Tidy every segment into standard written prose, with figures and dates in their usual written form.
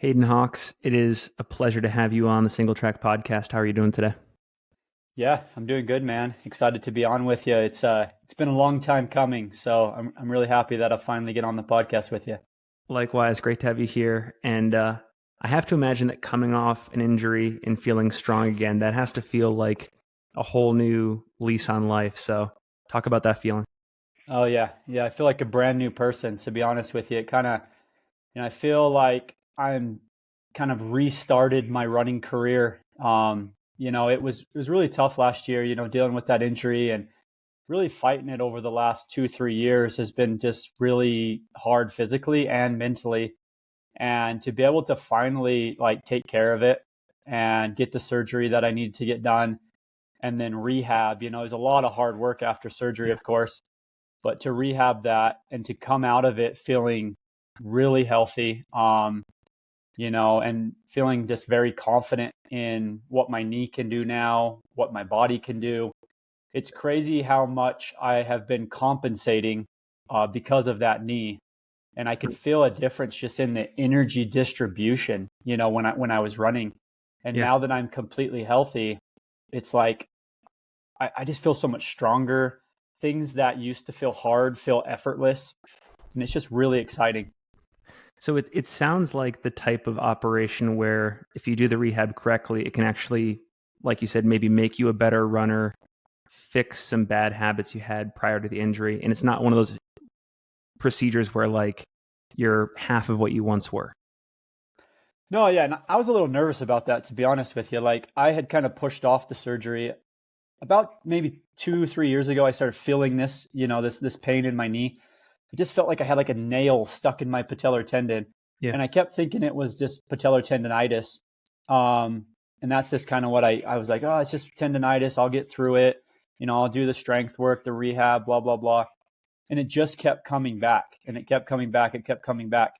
Hayden Hawks, it is a pleasure to have you on the Singletrack Podcast. How are you doing today? Yeah, I'm doing good, man. Excited to be on with you. It's been a long time coming, so I'm really happy that I finally get on the podcast with you. Likewise, great to have you here. And I have to imagine that coming off an injury and feeling strong again, that has to feel like a whole new lease on life. So talk about that feeling. Oh yeah, I feel like a brand new person, to be honest with you. It kind of, I feel like I'm kind of restarted my running career. It was really tough last year, dealing with that injury and really fighting it over the last 2-3 years has been just really hard physically and mentally. And to be able to finally like take care of it and get the surgery that I needed to get done and then rehab, it was a lot of hard work after surgery, of course, but to rehab that and to come out of it feeling really healthy, and feeling just very confident in what my knee can do now, what my body can do. It's crazy how much I have been compensating because of that knee, and I could feel a difference just in the energy distribution. When I was running, and Yeah. now that I'm completely healthy, it's like I just feel so much stronger. Things that used to feel hard feel effortless, and it's just really exciting. So it sounds like the type of operation where if you do the rehab correctly, it can actually, like you said, maybe make you a better runner, fix some bad habits you had prior to the injury. And it's not one of those procedures where like you're half of what you once were. No, yeah, and I was a little nervous about that, to be honest with you. Like I had kind of pushed off the surgery about maybe 2-3 years ago. I started feeling this pain in my knee. It just felt like I had like a nail stuck in my patellar tendon, Yeah. and I kept thinking it was just patellar tendonitis. And that's just kind of what I was like. Oh, it's just tendonitis. I'll get through it. I'll do the strength work, the rehab, blah blah blah. And it just kept coming back, and it kept coming back. It kept coming back.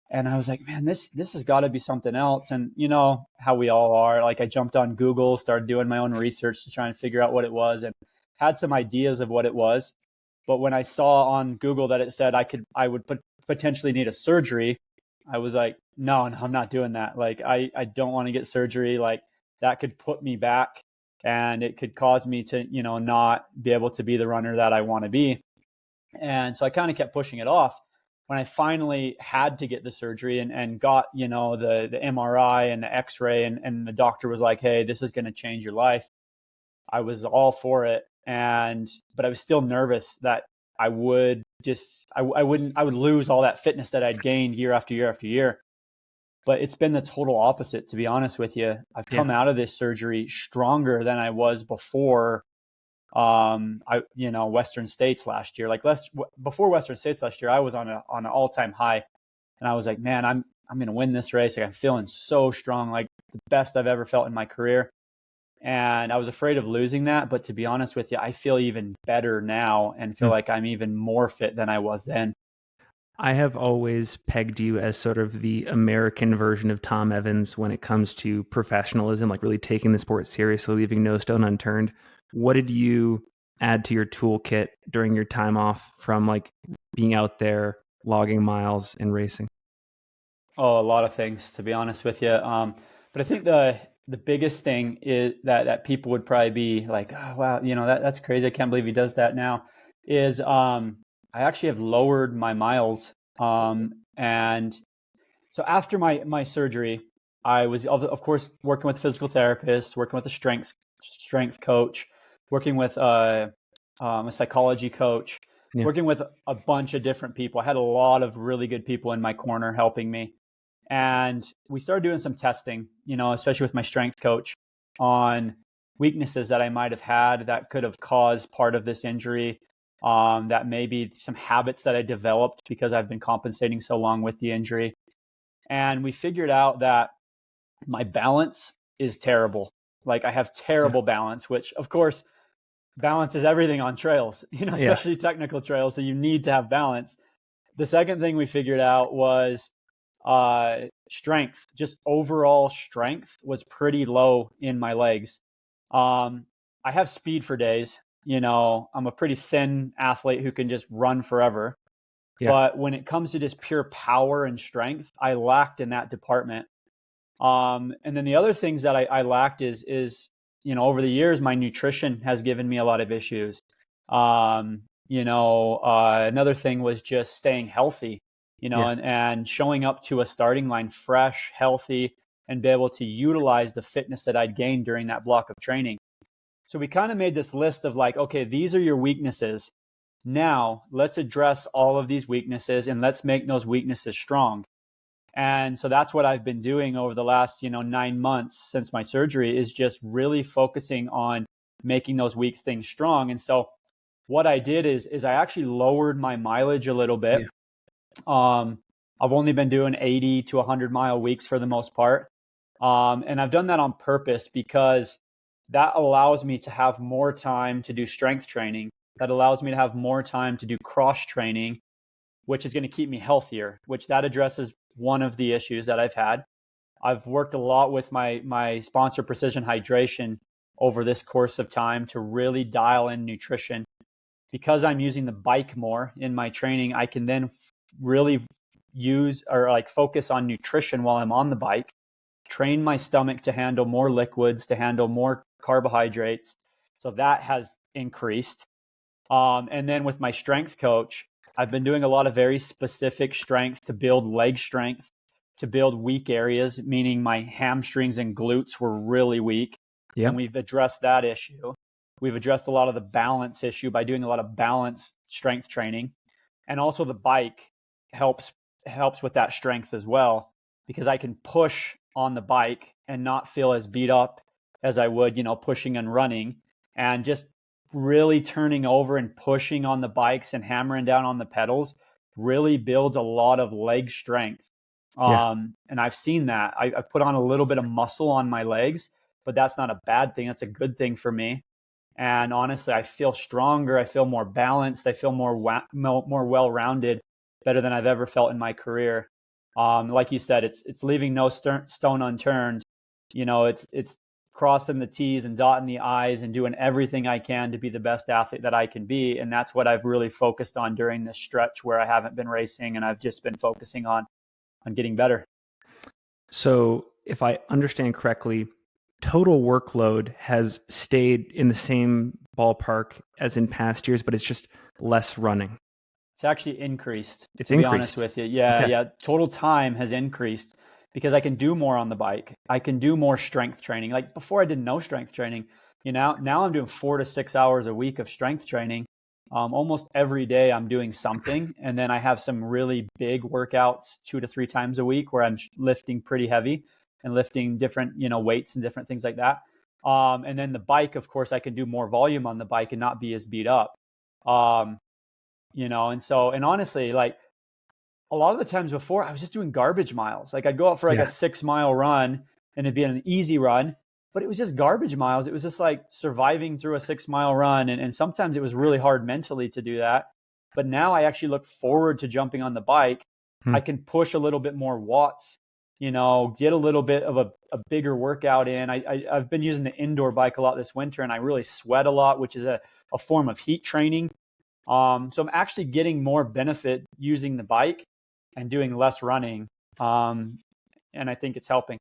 And I was like, man, this has got to be something else. And you know how we all are. Like I jumped on Google, started doing my own research to try and figure out what it was, and had some ideas of what it was. But when I saw on Google that it said I would potentially need a surgery, I was like, no, I'm not doing that. Like I don't want to get surgery. Like that could put me back, and it could cause me to not be able to be the runner that I want to be. And so I kind of kept pushing it off. When I finally had to get the surgery and got, the MRI and the x-ray, and the doctor was like, hey, this is going to change your life. I was all for it. But I was still nervous that I would lose all that fitness that I'd gained year after year after year. But it's been the total opposite, to be honest with you. I've come out of this surgery stronger than I was before Western States last year. Before Western States last year, I was on an all-time high, and I was like, man, I'm going to win this race. Like I'm feeling so strong, like the best I've ever felt in my career. And I was afraid of losing that, but to be honest with you, I feel even better now and feel like I'm even more fit than I was then. I have always pegged you as sort of the American version of Tom Evans when it comes to professionalism, like really taking the sport seriously, leaving no stone unturned. What did you add to your toolkit during your time off from like being out there, logging miles and racing? Oh, a lot of things, to be honest with you. But I think the biggest thing is that people would probably be like, oh, wow, that's crazy. I can't believe he does that now. Is I actually have lowered my miles. And so after my surgery, I was of course working with a physical therapist, working with a strength coach, working with a psychology coach, working with a bunch of different people. I had a lot of really good people in my corner helping me. And we started doing some testing, especially with my strength coach, on weaknesses that I might have had that could have caused part of this injury. That maybe some habits that I developed because I've been compensating so long with the injury. And we figured out that my balance is terrible. Like I have terrible balance, which of course, balance is everything on trails, especially technical trails. So you need to have balance. The second thing we figured out was strength. Just overall strength was pretty low in my legs. I have speed for days. I'm a pretty thin athlete who can just run forever. Yeah. But when it comes to just pure power and strength, I lacked in that department. And then the other things that I lacked is, over the years, my nutrition has given me a lot of issues. Another thing was just staying healthy, Yeah. and showing up to a starting line fresh, healthy, and be able to utilize the fitness that I'd gained during that block of training. So we kind of made this list of like, okay, these are your weaknesses. Now let's address all of these weaknesses and let's make those weaknesses strong. And so that's what I've been doing over the last, 9 months since my surgery, is just really focusing on making those weak things strong. And so what I did is I actually lowered my mileage a little bit. Yeah. I've only been doing 80 to 100-mile weeks for the most part. And I've done that on purpose because that allows me to have more time to do strength training. That allows me to have more time to do cross training, which is going to keep me healthier, which that addresses one of the issues that I've had. I've worked a lot with my sponsor, Precision Hydration, over this course of time to really dial in nutrition. Because I'm using the bike more in my training, I can then really use or like focus on nutrition while I'm on the bike, train my stomach to handle more liquids, to handle more carbohydrates. So that has increased. And then with my strength coach, I've been doing a lot of very specific strength to build leg strength, to build weak areas, meaning my hamstrings and glutes were really weak. Yeah. And we've addressed that issue. We've addressed a lot of the balance issue by doing a lot of balance strength training. And also the bike helps with that strength as well, because I can push on the bike and not feel as beat up as I would, pushing and running, and just really turning over and pushing on the bikes and hammering down on the pedals really builds a lot of leg strength. Yeah. And I've seen that. I've put on a little bit of muscle on my legs, but that's not a bad thing. That's a good thing for me. And honestly, I feel stronger. I feel more balanced. I feel more well-rounded, better than I've ever felt in my career. Like you said, it's leaving no stone unturned. It's crossing the T's and dotting the I's and doing everything I can to be the best athlete that I can be. And that's what I've really focused on during this stretch where I haven't been racing, and I've just been focusing on getting better. So if I understand correctly, total workload has stayed in the same ballpark as in past years, but it's just less running. It's actually increased. It's to increased. be honest with you. Yeah. Okay. Yeah. Total time has increased because I can do more on the bike. I can do more strength training. Like before I did no strength training, now I'm doing 4 to 6 hours a week of strength training. Almost every day I'm doing something. And then I have some really big workouts 2 to 3 times a week where I'm lifting pretty heavy and lifting different, weights and different things like that. And then the bike, of course, I can do more volume on the bike and not be as beat up. And honestly, like a lot of the times before I was just doing garbage miles. Like I'd go out for like a 6-mile run and it'd be an easy run, but it was just garbage miles. It was just like surviving through a 6-mile run. And sometimes it was really hard mentally to do that. But now I actually look forward to jumping on the bike. I can push a little bit more watts, get a little bit of a bigger workout in. I've been using the indoor bike a lot this winter, and I really sweat a lot, which is a form of heat training. So I'm actually getting more benefit using the bike and doing less running. And I think it's helping.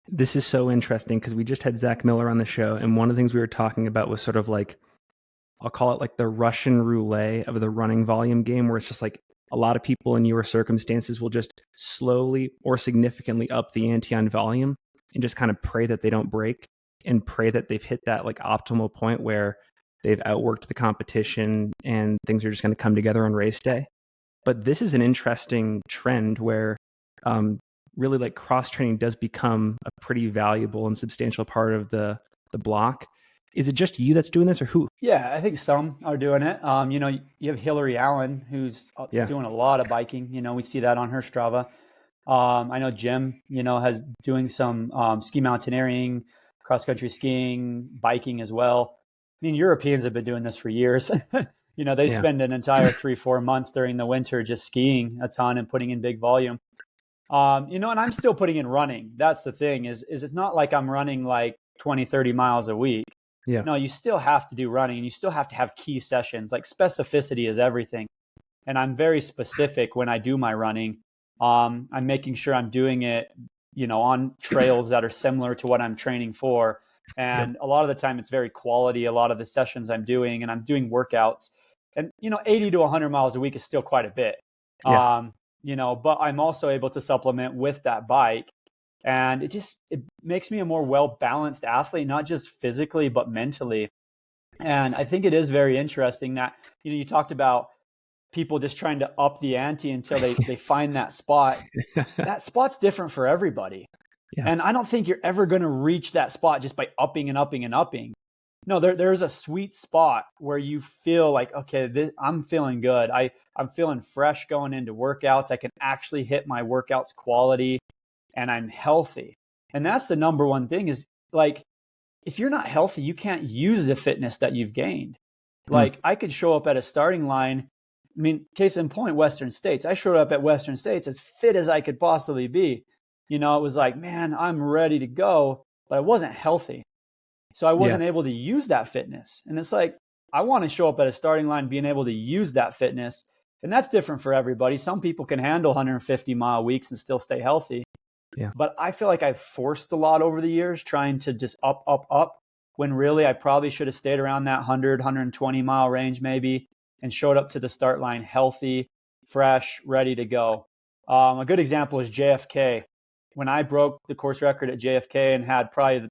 This is so interesting because we just had Zach Miller on the show, and one of the things we were talking about was sort of like, I'll call it like the Russian roulette of the running volume game, where it's just like a lot of people in your circumstances will just slowly or significantly up the ante on volume and just kind of pray that they don't break and pray that they've hit that like optimal point where they've outworked the competition and things are just going to come together on race day. But this is an interesting trend where really like cross training does become a pretty valuable and substantial part of the block. Is it just you that's doing this, or who? Yeah, I think some are doing it. You have Hillary Allen, who's doing a lot of biking. We see that on her Strava. I know Jim, has doing some ski mountaineering, cross-country skiing, biking as well. I mean, Europeans have been doing this for years. They spend an entire 3-4 months during the winter just skiing a ton and putting in big volume. And I'm still putting in running. That's the thing is it's not like I'm running like 20, 30 miles a week. Yeah. No, you still have to do running, and you still have to have key sessions. Like specificity is everything. And I'm very specific when I do my running. I'm making sure I'm doing it, on trails that are similar to what I'm training for. Yep. And a lot of the time it's very quality, a lot of the sessions I'm doing, and I'm doing workouts. And, 80 to 100 miles a week is still quite a bit. Yeah. But I'm also able to supplement with that bike. And it makes me a more well-balanced athlete, not just physically, but mentally. And I think it is very interesting that, you talked about people just trying to up the ante until they find that spot. That spot's different for everybody. Yeah. And I don't think you're ever going to reach that spot just by upping and upping and upping. No, there's a sweet spot where you feel like, okay, I'm feeling good. I'm feeling fresh going into workouts. I can actually hit my workouts quality and I'm healthy. And that's the number one thing is, like, if you're not healthy, you can't use the fitness that you've gained. Like, I could show up at a starting line. I mean, case in point, Western States. I showed up at Western States as fit as I could possibly be. It was like, man, I'm ready to go, but I wasn't healthy. So I wasn't able to use that fitness. And it's like, I want to show up at a starting line being able to use that fitness. And that's different for everybody. Some people can handle 150-mile weeks and still stay healthy. Yeah. But I feel like I've forced a lot over the years trying to just up, when really I probably should have stayed around that 100, 120-mile range maybe and showed up to the start line healthy, fresh, ready to go. A good example is JFK. When I broke the course record at JFK and had probably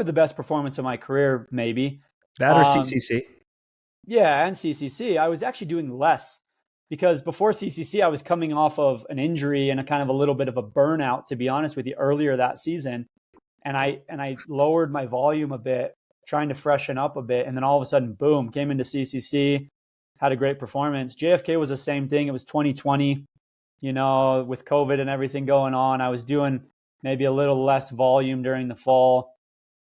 the best performance of my career, maybe. That or CCC? Yeah, and CCC. I was actually doing less because before CCC, I was coming off of an injury and a kind of a little bit of a burnout, to be honest with you, earlier that season. And I lowered my volume a bit, trying to freshen up a bit. And then all of a sudden, boom, came into CCC, had a great performance. JFK was the same thing. It was 2020, with COVID and everything going on. I was doing maybe a little less volume during the fall.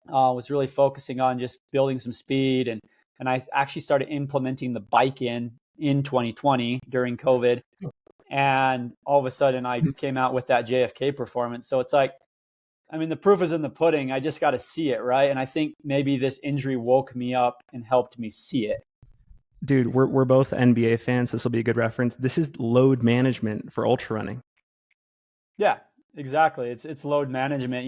Was really focusing on just building some speed. And I actually started implementing the bike in 2020 during COVID. And all of a sudden I came out with that JFK performance. So it's like, I mean, the proof is in the pudding. I just got to see it, right? And I think maybe this injury woke me up and helped me see it. Dude, we're both NBA fans. So this will be a good reference. This is load management for ultra running. Yeah, exactly. It's load management.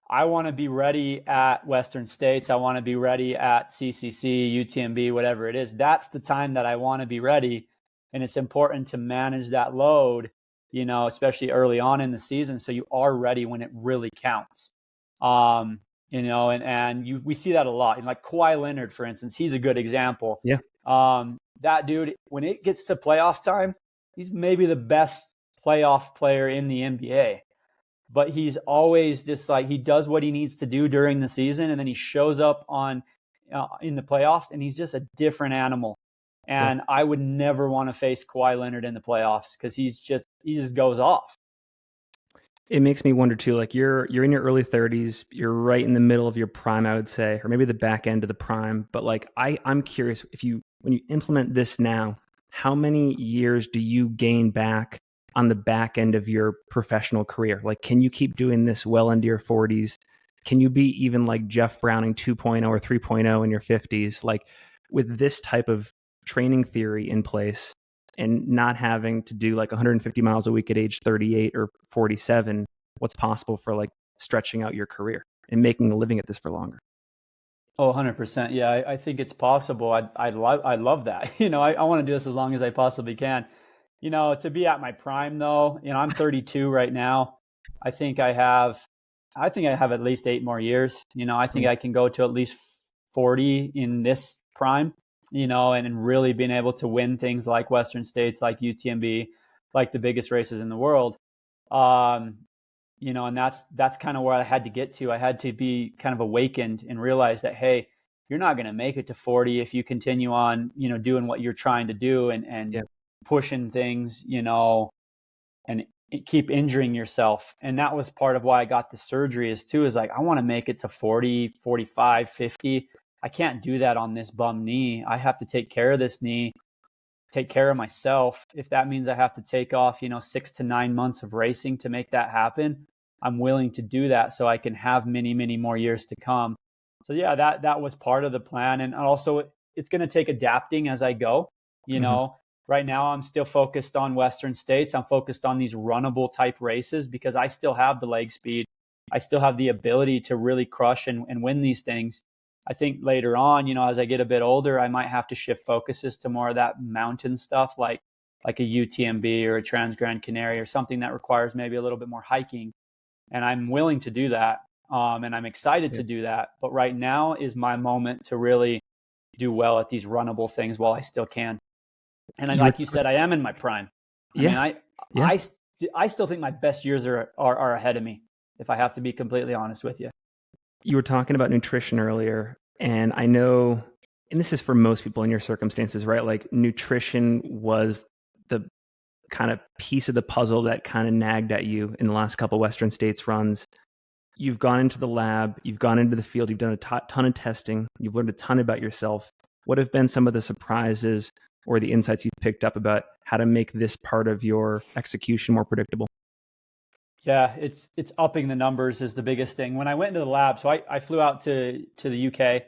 I want to be ready at Western States. I want to be ready at CCC, UTMB, whatever it is. That's the time that I want to be ready. And it's important to manage that load, especially early on in the season, so you are ready when it really counts. We see that a lot. And like Kawhi Leonard, for instance, he's a good example. Yeah. That dude, when it gets to playoff time, he's maybe the best playoff player in the NBA. But he's always just like, he does what he needs to do during the season, and then he shows up in the playoffs, and he's just a different animal. And I would never want to face Kawhi Leonard in the playoffs because he just goes off. It makes me wonder too, like you're in your early 30s, you're right in the middle of your prime, I would say, or maybe the back end of the prime. But like I'm curious, when you implement this now, how many years do you gain back on the back end of your professional career? Like, can you keep doing this well into your 40s? Can you be even like Jeff Browning 2.0 or 3.0 in your 50s? Like, with this type of training theory in place and not having to do like 150 miles a week at age 38 or 47, what's possible for like stretching out your career and making a living at this for longer? Oh, 100%. Yeah, I think it's possible. I love that. I want to do this as long as I possibly can. To be at my prime though, I'm 32 right now. I think I have at least 8 more years. I think I can go to at least 40 in this prime, and really being able to win things like Western States, like UTMB, like the biggest races in the world. And that's kind of where I had to get to. I had to be kind of awakened and realize that, hey, you're not going to make it to 40 if you continue on, doing what you're trying to do and pushing things, and keep injuring yourself. And that was part of why I got the surgery is like, I want to make it to 40, 45, 50. I can't do that on this bum knee. I have to take care of this knee, take care of myself. If that means I have to take off, 6 to 9 months of racing to make that happen, I'm willing to do that so I can have many, many more years to come. So yeah, that was part of the plan. And also it's going to take adapting as I go, Right now, I'm still focused on Western States. I'm focused on these runnable type races because I still have the leg speed. I still have the ability to really crush and win these things. I think later on, as I get a bit older, I might have to shift focuses to more of that mountain stuff, like a UTMB or a Trans Gran Canaria or something that requires maybe a little bit more hiking. And I'm willing to do that. And I'm excited to do that. But right now is my moment to really do well at these runnable things while I still can. And like you said, I am in my prime. I still think my best years are ahead of me, if I have to be completely honest with you. You were talking about nutrition earlier, and I know, and this is for most people in your circumstances, right? Like nutrition was the kind of piece of the puzzle that kind of nagged at you in the last couple of Western States runs. You've gone into the lab, you've gone into the field, you've done a ton of testing, you've learned a ton about yourself. What have been some of the surprises or the insights you've picked up about how to make this part of your execution more predictable? Yeah, it's upping the numbers is the biggest thing. When I went into the lab, so I flew out to the UK,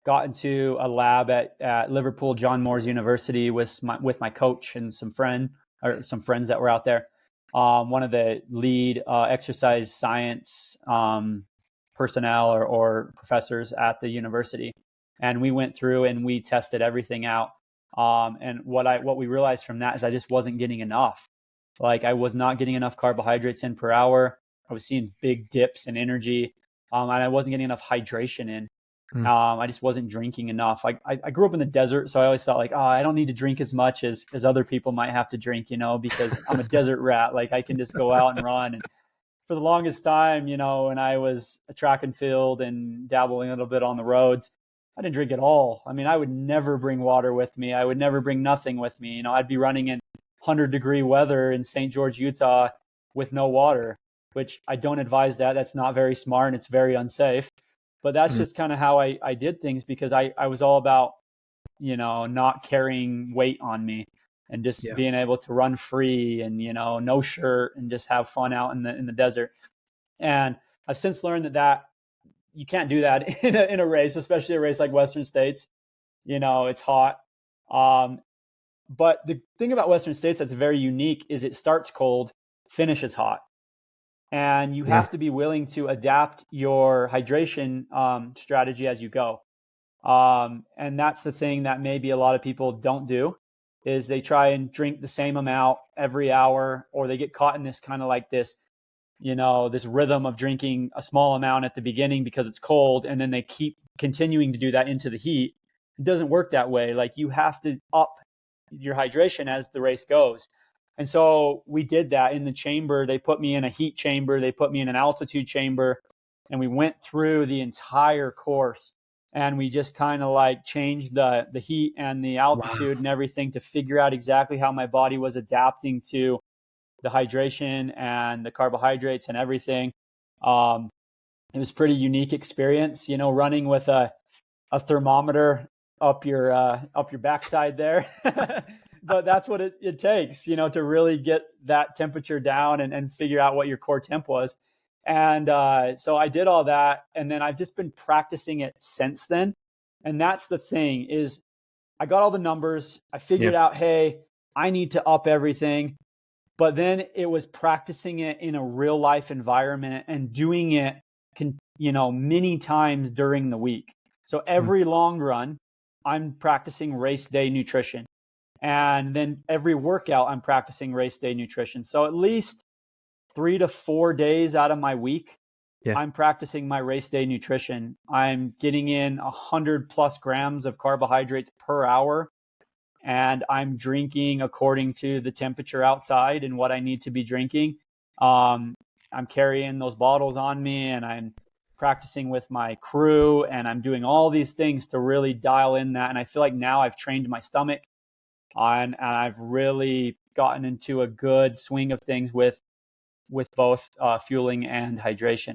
got into a lab at Liverpool John Moores University with my coach and some friends that were out there. One of the lead exercise science personnel or professors at the university, and we went through and we tested everything out. And what we realized from that is I just wasn't getting enough. Like I was not getting enough carbohydrates in per hour. I was seeing big dips in energy, and I wasn't getting enough hydration in. I just wasn't drinking enough. I grew up in the desert, so I always thought like, oh, I don't need to drink as much as other people might have to drink, because I'm a desert rat. Like I can just go out and run. And for the longest time, when I was a track and field and dabbling a little bit on the roads, I didn't drink at all. I mean, I would never bring water with me. I would never bring nothing with me. I'd be running in 100-degree weather in St. George, Utah with no water, which I don't advise that. That's not very smart and it's very unsafe. But that's just kind of how I did things because I was all about, not carrying weight on me and just being able to run free and, no shirt and just have fun out in the desert. And I've since learned that you can't do that in a race, especially a race like Western States. It's hot. But the thing about Western States that's very unique is it starts cold, finishes hot. And you have to be willing to adapt your hydration strategy as you go. And that's the thing that maybe a lot of people don't do is they try and drink the same amount every hour, or they get caught in this kind of like this, this rhythm of drinking a small amount at the beginning because it's cold. And then they keep continuing to do that into the heat. It doesn't work that way. Like you have to up your hydration as the race goes. And so we did that in the chamber. They put me in a heat chamber. They put me in an altitude chamber. And we went through the entire course. And we just kind of like changed the heat and the altitude and everything to figure out exactly how my body was adapting to the hydration and the carbohydrates and everything. It was a pretty unique experience, running with a thermometer up your backside there. But that's what it takes, to really get that temperature down and figure out what your core temp was. And so I did all that. And then I've just been practicing it since then. And that's the thing is I got all the numbers. I figured out, hey, I need to up everything. But then it was practicing it in a real life environment and doing it, many times during the week. So every long run, I'm practicing race day nutrition. And then every workout, I'm practicing race day nutrition. So at least 3 to 4 days out of my week, I'm practicing my race day nutrition. I'm getting in 100 plus grams of carbohydrates per hour. And I'm drinking according to the temperature outside and what I need to be drinking. I'm carrying those bottles on me and I'm practicing with my crew and I'm doing all these things to really dial in that. And I feel like now I've trained my stomach and I've really gotten into a good swing of things with both fueling and hydration.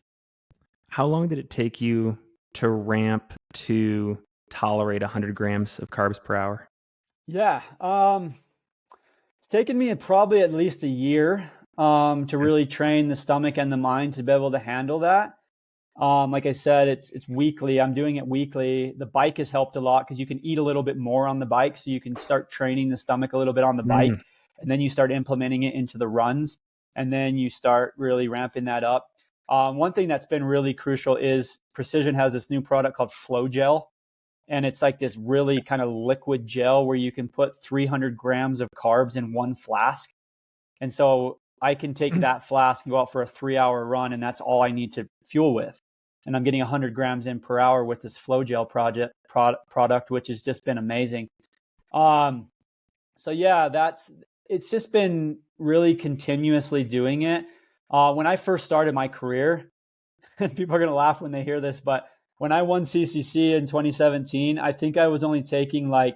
How long did it take you to ramp to tolerate 100 grams of carbs per hour? Yeah. It's taken me probably at least a year to really train the stomach and the mind to be able to handle that. Like I said, it's weekly. I'm doing it weekly. The bike has helped a lot because you can eat a little bit more on the bike. So you can start training the stomach a little bit on the bike, and then you start implementing it into the runs, and then you start really ramping that up. One thing that's been really crucial is Precision has this new product called Flow Gel. And it's like this really kind of liquid gel where you can put 300 grams of carbs in one flask. And so I can take that flask and go out for a 3-hour run, and that's all I need to fuel with. And I'm getting 100 grams in per hour with this Flow Gel product, which has just been amazing. So yeah, it's just been really continuously doing it. When I first started my career, people are going to laugh when they hear this, but when I won CCC in 2017, I think I was only taking like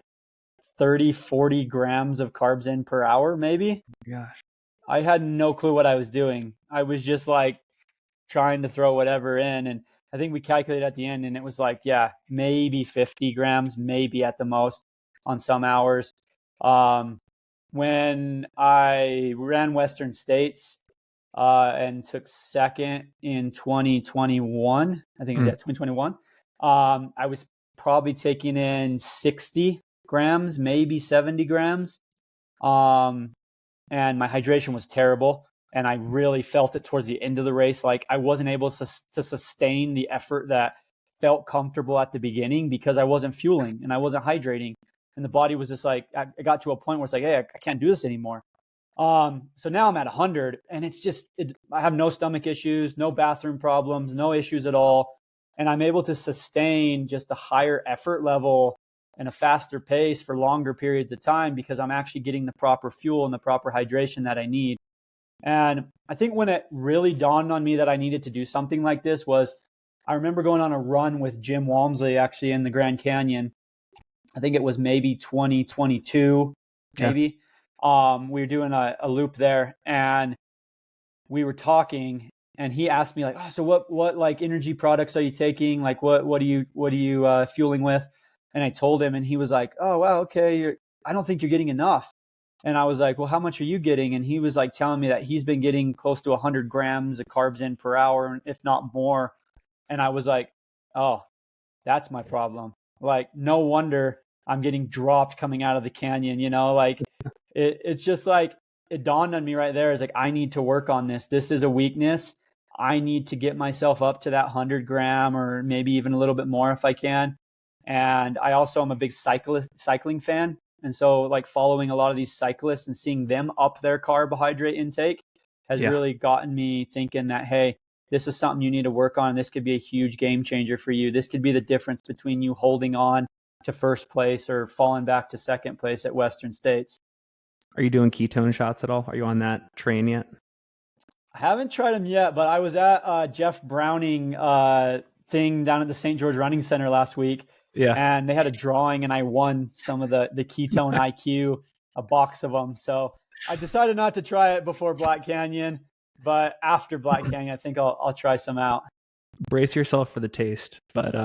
30, 40 grams of carbs in per hour, maybe. Gosh. I had no clue what I was doing. I was just like trying to throw whatever in. And I think we calculated at the end, and it was like, yeah, maybe 50 grams, maybe at the most on some hours. When I ran Western States, and took second in 2021. I think it was 2021. I was probably taking in 60 grams, maybe 70 grams. And my hydration was terrible. And I really felt it towards the end of the race. Like I wasn't able to sustain the effort that felt comfortable at the beginning because I wasn't fueling and I wasn't hydrating. And the body was just like, I got to a point where it's like, hey, I can't do this anymore. So now I'm at 100, and it's just, I have no stomach issues, no bathroom problems, no issues at all. And I'm able to sustain just a higher effort level and a faster pace for longer periods of time because I'm actually getting the proper fuel and the proper hydration that I need. And I think when it really dawned on me that I needed to do something like this was, I remember going on a run with Jim Walmsley actually in the Grand Canyon. I think it was maybe 2022, maybe. We were doing a loop there, and we were talking, and he asked me like, oh, so what like energy products are you taking? Like what are you fueling with? And I told him, and he was like, oh, wow, okay. I don't think you're getting enough. And I was like, well, how much are you getting? And he was like telling me that he's been getting close to 100 grams of carbs in per hour, if not more. And I was like, oh, that's my problem. Like, no wonder I'm getting dropped coming out of the canyon, like it's just like, it dawned on me right there. Is like, I need to work on this. This is a weakness. I need to get myself up to that 100 gram or maybe even a little bit more if I can. And I also am a big cycling fan. And so like following a lot of these cyclists and seeing them up their carbohydrate intake has really gotten me thinking that, hey, this is something you need to work on. This could be a huge game changer for you. This could be the difference between you holding on to first place or falling back to second place at Western States. Are you doing ketone shots at all? Are you on that train yet? I haven't tried them yet, but I was at Jeff Browning thing down at the St. George Running Center last week. Yeah. And they had a drawing, and I won some of the ketone IQ, a box of them. So I decided not to try it before Black Canyon, but after Black Canyon, I think I'll try some out. Brace yourself for the taste. But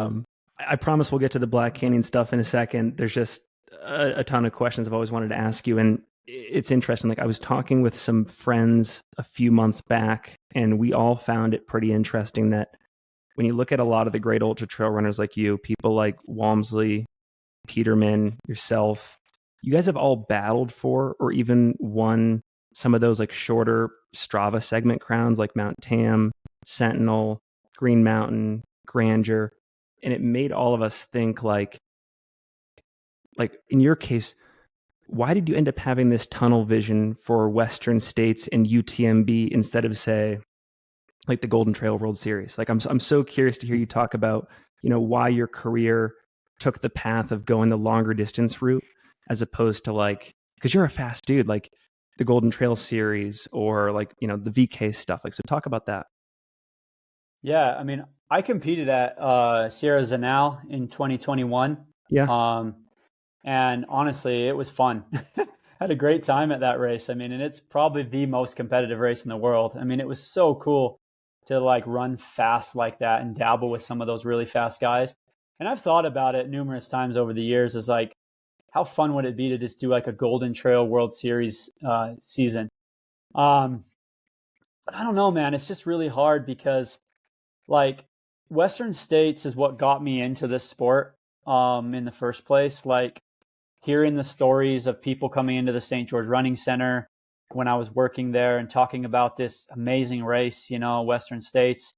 I promise we'll get to the Black Canyon stuff in a second. There's just a ton of questions I've always wanted to ask you. And it's interesting. Like I was talking with some friends a few months back, and we all found it pretty interesting that when you look at a lot of the great ultra trail runners like you, people like Walmsley, Peterman, yourself, you guys have all battled for or even won some of those like shorter Strava segment crowns like Mount Tam, Sentinel, Green Mountain, Grandeur. And it made all of us think like in your case, why did you end up having this tunnel vision for Western States and UTMB instead of, say, like the Golden Trail World Series? Like, I'm so curious to hear you talk about, why your career took the path of going the longer distance route as opposed to like, because you're a fast dude, like the Golden Trail Series or like, the VK stuff. Like, so talk about that. Yeah, I mean, I competed at Sierra Zanal in 2021. Yeah. And honestly, it was fun. Had a great time at that race. I mean, and it's probably the most competitive race in the world. I mean, it was so cool to like run fast like that and dabble with some of those really fast guys. And I've thought about it numerous times over the years as like, how fun would it be to just do like a Golden Trail World Series season? But I don't know, man. It's just really hard because like Western States is what got me into this sport in the first place. Like hearing the stories of people coming into the St. George Running Center when I was working there and talking about this amazing race, Western States.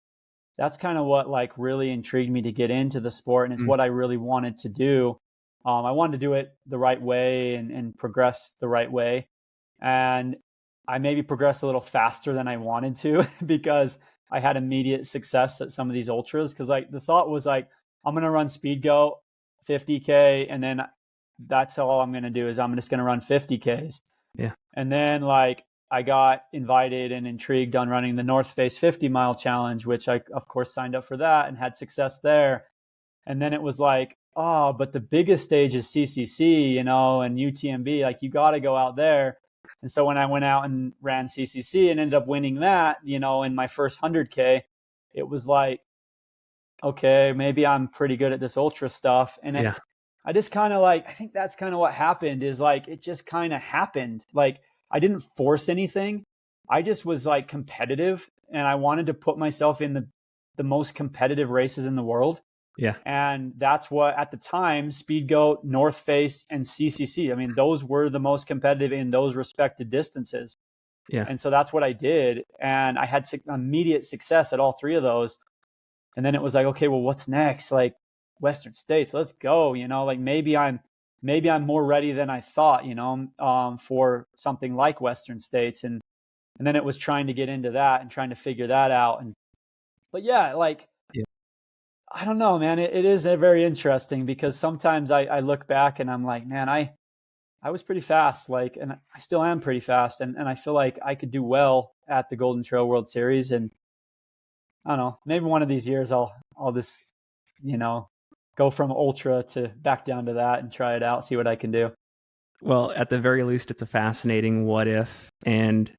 That's kind of what like really intrigued me to get into the sport, and it's what I really wanted to do. I wanted to do it the right way and progress the right way. And I maybe progressed a little faster than I wanted to because I had immediate success at some of these ultras. Because like the thought was like, I'm gonna run speed go 50K, and then that's all I'm gonna do is I'm just gonna run 50Ks. Yeah. And then like I got invited and intrigued on running the North Face 50-mile challenge, which I of course signed up for that and had success there. And then it was like, oh, but the biggest stage is CCC, and UTMB. Like you got to go out there. And so when I went out and ran CCC and ended up winning that, in my first 100K, it was like, okay, maybe I'm pretty good at this ultra stuff. And I just kind of like, I think that's kind of what happened is like, it just kind of happened. Like I didn't force anything. I just was like competitive, and I wanted to put myself in the most competitive races in the world. Yeah. And that's what, at the time, Speed Goat, North Face, and CCC, I mean, those were the most competitive in those respected distances. Yeah. And so that's what I did. And I had immediate success at all three of those. And then it was like, okay, well, what's next? Like Western States, let's go. Like maybe I'm more ready than I thought, for something like Western States. And then it was trying to get into that and trying to figure that out. But yeah, like, I don't know, man. It is very interesting because sometimes I look back and I'm like, man, I was pretty fast, like, and I still am pretty fast. And I feel like I could do well at the Golden Trail World Series. And I don't know, maybe one of these years I'll just, go from ultra to back down to that and try it out, see what I can do. Well, at the very least, it's a fascinating what if. And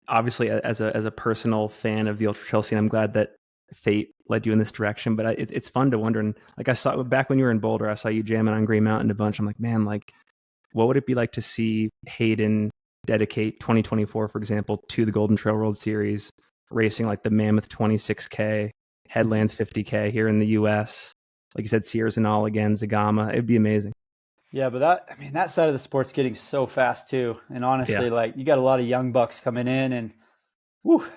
obviously, as a personal fan of the ultra trail scene, I'm glad that fate led you in this direction. But it's fun to wonder. And like I saw back when you were in Boulder, I saw you jamming on Green Mountain a bunch. I'm like, man, like, what would it be like to see Hayden dedicate 2024, for example, to the Golden Trail World Series, racing like the Mammoth 26K, Headlands 50K here in the US? Like you said, Sears and all again, Zagama. It'd be amazing. Yeah, but that side of the sport's getting so fast too. And honestly, like you got a lot of young bucks coming in, and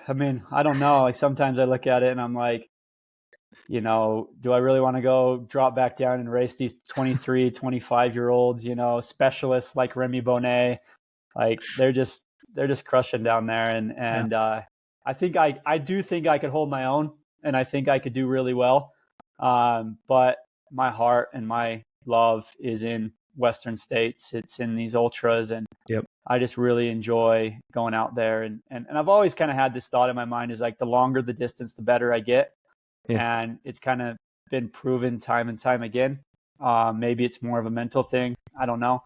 I mean, I don't know. Like sometimes I look at it and I'm like, do I really want to go drop back down and race these 23, 25-year-olds, specialists like Remy Bonnet? Like they're just crushing down there. And I think I do think I could hold my own, and I think I could do really well. But my heart and my love is in Western States. It's in these ultras, and I just really enjoy going out there. And I've always kind of had this thought in my mind is like the longer the distance, the better I get. Yeah. And it's kind of been proven time and time again. Maybe it's more of a mental thing. I don't know.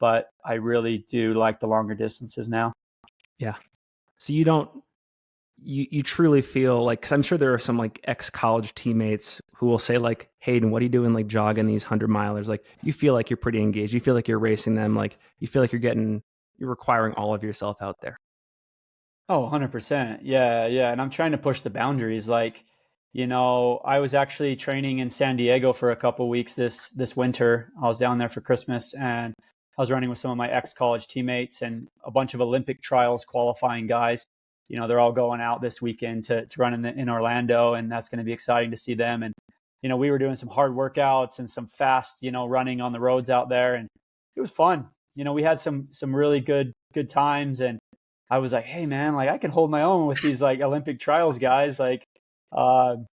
But I really do like the longer distances now. Yeah. So you truly feel like, because I'm sure there are some like ex-college teammates who will say like, Hayden, what are you doing like jogging these 100-milers? Like you feel like you're pretty engaged. You feel like you're racing them. Like you feel like you're requiring all of yourself out there. Oh, 100%. Yeah. And I'm trying to push the boundaries. Like, I was actually training in San Diego for a couple of weeks this winter. I was down there for Christmas, and I was running with some of my ex-college teammates and a bunch of Olympic trials qualifying guys. They're all going out this weekend to run in Orlando, and that's going to be exciting to see them. And, we were doing some hard workouts and some fast, running on the roads out there, and it was fun. We had some really good times, and I was like, hey man, like I can hold my own with these like Olympic trials guys. Like, and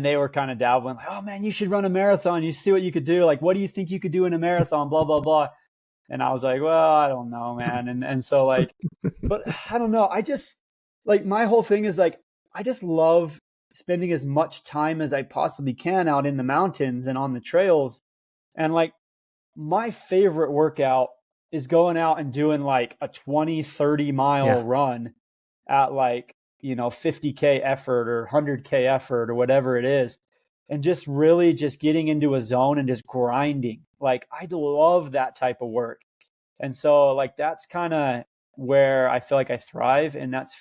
they were kind of dabbling like, oh man, you should run a marathon. You see what you could do. Like, what do you think you could do in a marathon? Blah, blah, blah. And I was like, well, I don't know, man. And so like, but I don't know. I just like, my whole thing is like, I just love spending as much time as I possibly can out in the mountains and on the trails. And like, my favorite workout is going out and doing like a 20, 30-mile run at like, 50K effort or 100K effort or whatever it is. And just really just getting into a zone and just grinding. Like I love that type of work. And so like, that's kind of where I feel like I thrive. And that's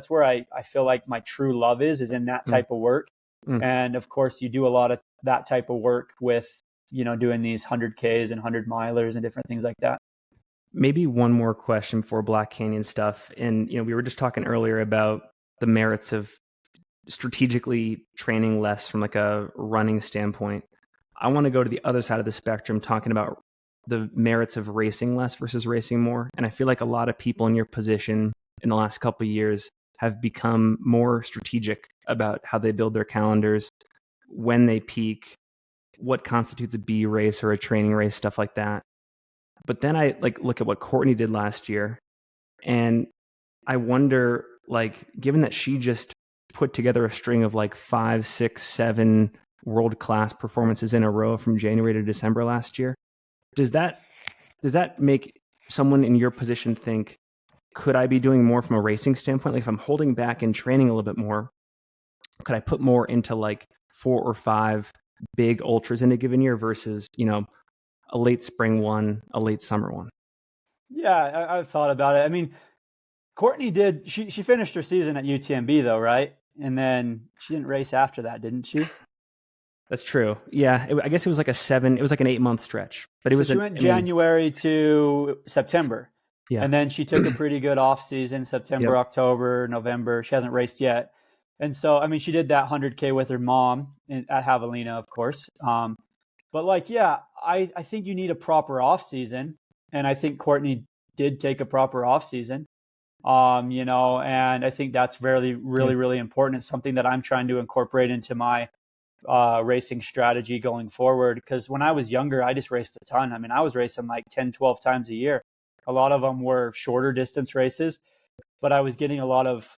where I feel like my true love is in that type of work. And of course, you do a lot of that type of work with, doing these 100Ks and 100 milers and different things like that. Maybe one more question for Black Canyon stuff. And, we were just talking earlier about the merits of strategically training less from like a running standpoint. I want to go to the other side of the spectrum, talking about the merits of racing less versus racing more. And I feel like a lot of people in your position in the last couple of years have become more strategic about how they build their calendars, when they peak, what constitutes a B race or a training race, stuff like that. But then I look at what Courtney did last year, and I wonder, given that she just put together a string of 5, 6, 7 world-class performances in a row from January to December last year, does that make someone in your position think, could I be doing more from a racing standpoint? If I'm holding back in training a little bit more, could I put more into 4 or 5 big ultras in a given year versus, a late spring one, a late summer one? Yeah, I've thought about it. I mean, Courtney she finished her season at UTMB though, right? And then she didn't race after that, didn't she? That's true. Yeah, I guess it was it was like an 8-month stretch. But she went January to September. Yeah. And then she took a pretty good off season, September, October, November. She hasn't raced yet. And so, she did that 100K with her mom at Javelina, of course. But I think you need a proper off season. And I think Courtney did take a proper off season. And I think that's really important. It's something that I'm trying to incorporate into my racing strategy going forward. Because when I was younger, I just raced a ton. I was racing 10, 12 times a year. A lot of them were shorter distance races, but I was getting a lot of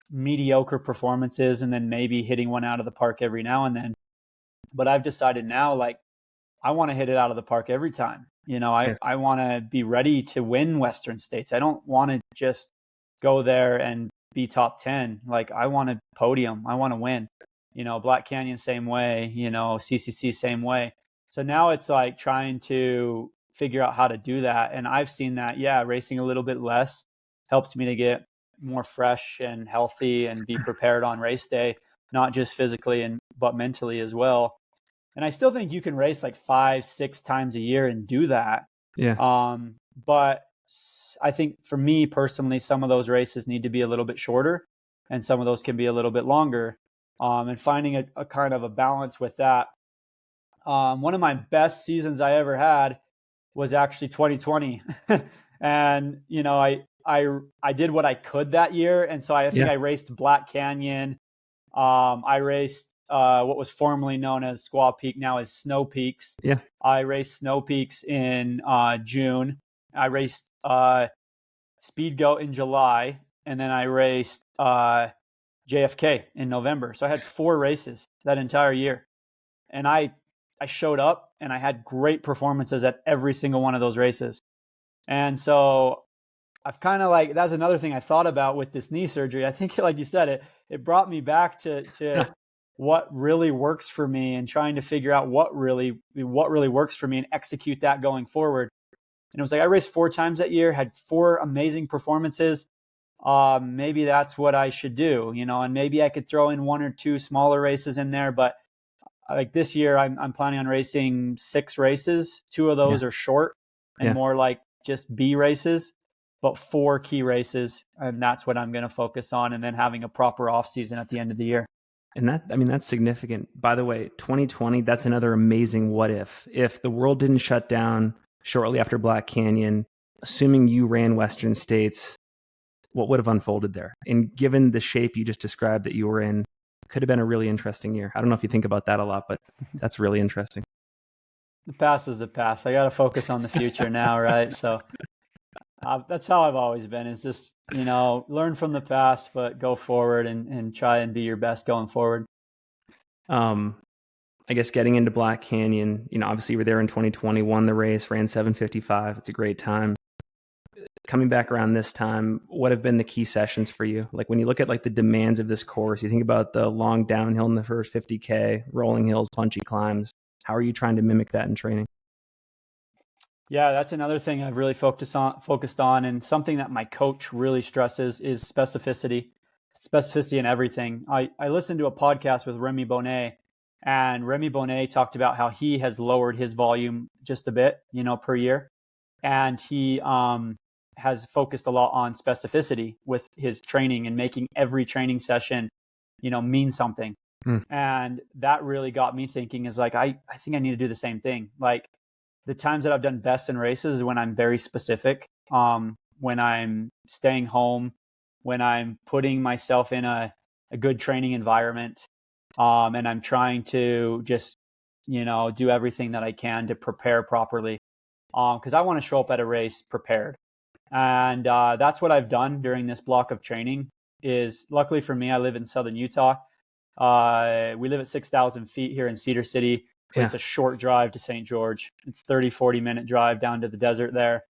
mediocre performances and then maybe hitting one out of the park every now and then. But I've decided now, I want to hit it out of the park every time. I want to be ready to win Western States. I don't want to just go there and be top 10. I want to podium. I want to win. Black Canyon, same way, CCC, same way. So now it's trying to figure out how to do that. And I've seen that, racing a little bit less helps me to get more fresh and healthy and be prepared on race day, not just physically but mentally as well. And I still think you can race 5, 6 times a year and do that. Yeah. But I think for me personally, some of those races need to be a little bit shorter and some of those can be a little bit longer. And finding a kind of a balance with that. One of my best seasons I ever had was actually 2020. And, I did what I could that year. And so I think I raced Black Canyon. I raced what was formerly known as Squaw Peak, now is Snow Peaks. Yeah. I raced Snow Peaks in June. I raced Speed Goat in July. And then I raced JFK in November. So I had 4 races that entire year. And I showed up and I had great performances at every single one of those races. And so I've kind of that's another thing I thought about with this knee surgery. I think, like you said, it brought me back to what really works for me and trying to figure out what really works for me and execute that going forward. And it was I raced 4 times that year, had 4 amazing performances. Maybe that's what I should do, and maybe I could throw in 1 or 2 smaller races in there. But this year, I'm planning on racing 6 races. 2 of those are short and more just B races, but 4 key races. And that's what I'm going to focus on. And then having a proper off season at the end of the year. And that's significant. By the way, 2020, that's another amazing what if the world didn't shut down shortly after Black Canyon, assuming you ran Western States, what would have unfolded there? And given the shape you just described that you were in, could have been a really interesting year. I don't know if you think about that a lot, but that's really interesting. The past is the past. I got to focus on the future now, right? So that's how I've always been, is just, learn from the past, but go forward and try and be your best going forward. I guess getting into Black Canyon, obviously you were there in 2020, won the race, ran 7:55. It's a great time. Coming back around this time, what have been the key sessions for you? When you look at the demands of this course, you think about the long downhill in the first 50K, rolling hills, punchy climbs. How are you trying to mimic that in training? Yeah, that's another thing I've really focused on, and something that my coach really stresses is specificity. specificity in everything. I listened to a podcast with Remy Bonnet, and Remy Bonnet talked about how he has lowered his volume just a bit, per year. And he has focused a lot on specificity with his training and making every training session, mean something. And that really got me thinking is like, I think I need to do the same thing. Like the times that I've done best in races is when I'm very specific, when I'm staying home, when I'm putting myself in a good training environment, and I'm trying to just, do everything that I can to prepare properly. Because I want to show up at a race prepared. And that's what I've done during this block of training is, luckily for me, I live in Southern Utah. We live at 6,000 feet here in Cedar City. But it's a short drive to St. George. It's 40 minute drive down to the desert there.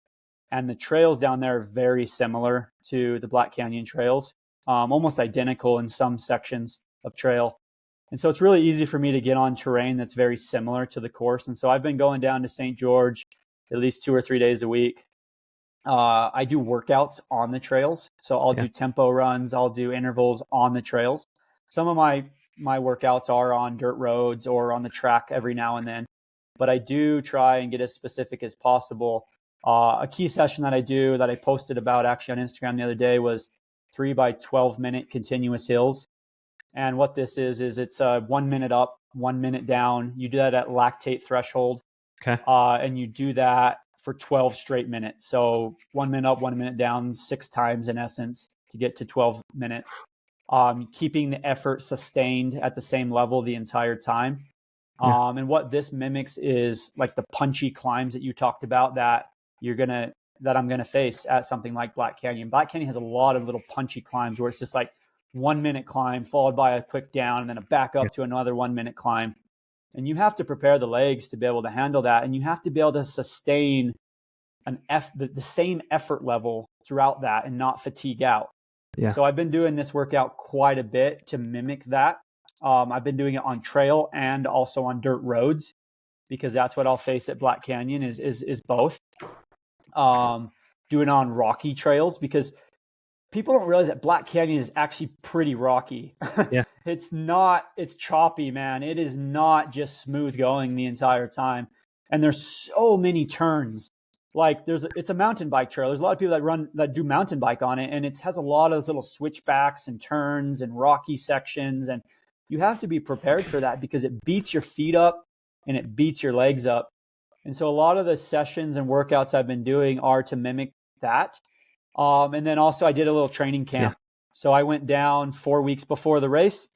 And the trails down there are very similar to the Black Canyon trails, almost identical in some sections of trail. And so it's really easy for me to get on terrain that's very similar to the course. And so I've been going down to St. George at least 2 or 3 days a week. I do workouts on the trails. So I'll do tempo runs. I'll do intervals on the trails. Some of my workouts are on dirt roads or on the track every now and then. But I do try and get as specific as possible. A key session that I do that I posted about actually on Instagram the other day was 3 by 12 minute continuous hills. And what this is it's 1 minute up, 1 minute down. You do that at lactate threshold. Okay. And you do that for 12 straight minutes. So 1 minute up, 1 minute down, 6 times in essence to get to 12 minutes. Keeping the effort sustained at the same level the entire time. And what this mimics is like the punchy climbs that you talked about that I'm gonna face at something like Black Canyon. Black Canyon has a lot of little punchy climbs where it's just like 1 minute climb followed by a quick down and then a back up to another 1 minute climb. And you have to prepare the legs to be able to handle that. And you have to be able to sustain the same effort level throughout that and not fatigue out. Yeah. So I've been doing this workout quite a bit to mimic that. I've been doing it on trail and also on dirt roads because that's what I'll face at Black Canyon is both. Doing it on rocky trails because people don't realize that Black Canyon is actually pretty rocky. Yeah. It's choppy, man. It is not just smooth going the entire time. And there's so many turns. Like it's a mountain bike trail. There's a lot of people that do mountain bike on it, and it has a lot of little switchbacks and turns and rocky sections. And you have to be prepared for that because it beats your feet up and it beats your legs up. And so a lot of the sessions and workouts I've been doing are to mimic that. And then also I did a little training camp. Yeah. So I went down 4 weeks before the race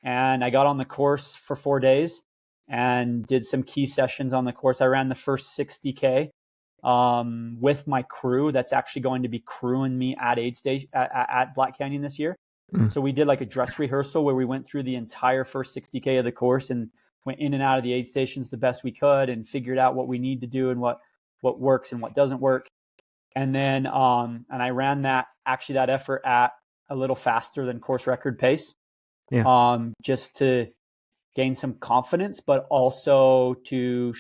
and I got on the course for 4 days and did some key sessions on the course. I ran the first 60K with my crew that's actually going to be crewing me at aid station at Black Canyon this year. So we did like a dress rehearsal where we went through the entire first 60K of the course and went in and out of the aid stations the best we could and figured out what we need to do and what works and what doesn't work. And then and I ran that effort at a little faster than course record pace. Yeah. Just to gain some confidence, but also to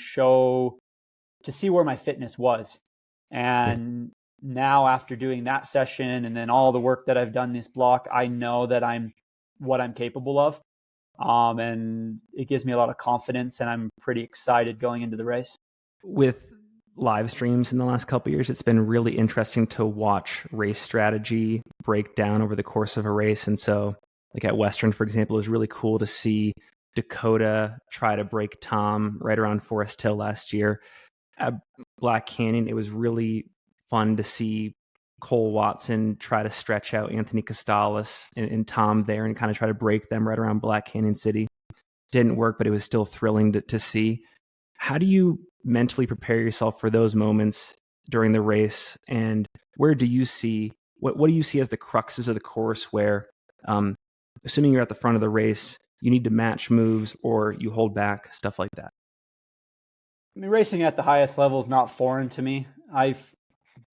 see where my fitness was. And now after doing that session and then all the work that I've done this block, I know that I'm what I'm capable of. And it gives me a lot of confidence and I'm pretty excited going into the race. With live streams in the last couple of years, it's been really interesting to watch race strategy break down over the course of a race. And so like at Western, for example, it was really cool to see Dakota try to break Tom right around Forest Hill last year. At Black Canyon, it was really fun to see Cole Watson try to stretch out Anthony Costales and Tom there and kind of try to break them right around Black Canyon City. Didn't work, but it was still thrilling to see. How do you mentally prepare yourself for those moments during the race? And where do you see, what do you see as the cruxes of the course where, assuming you're at the front of the race, you need to match moves or you hold back, stuff like that? I mean, racing at the highest level is not foreign to me. I've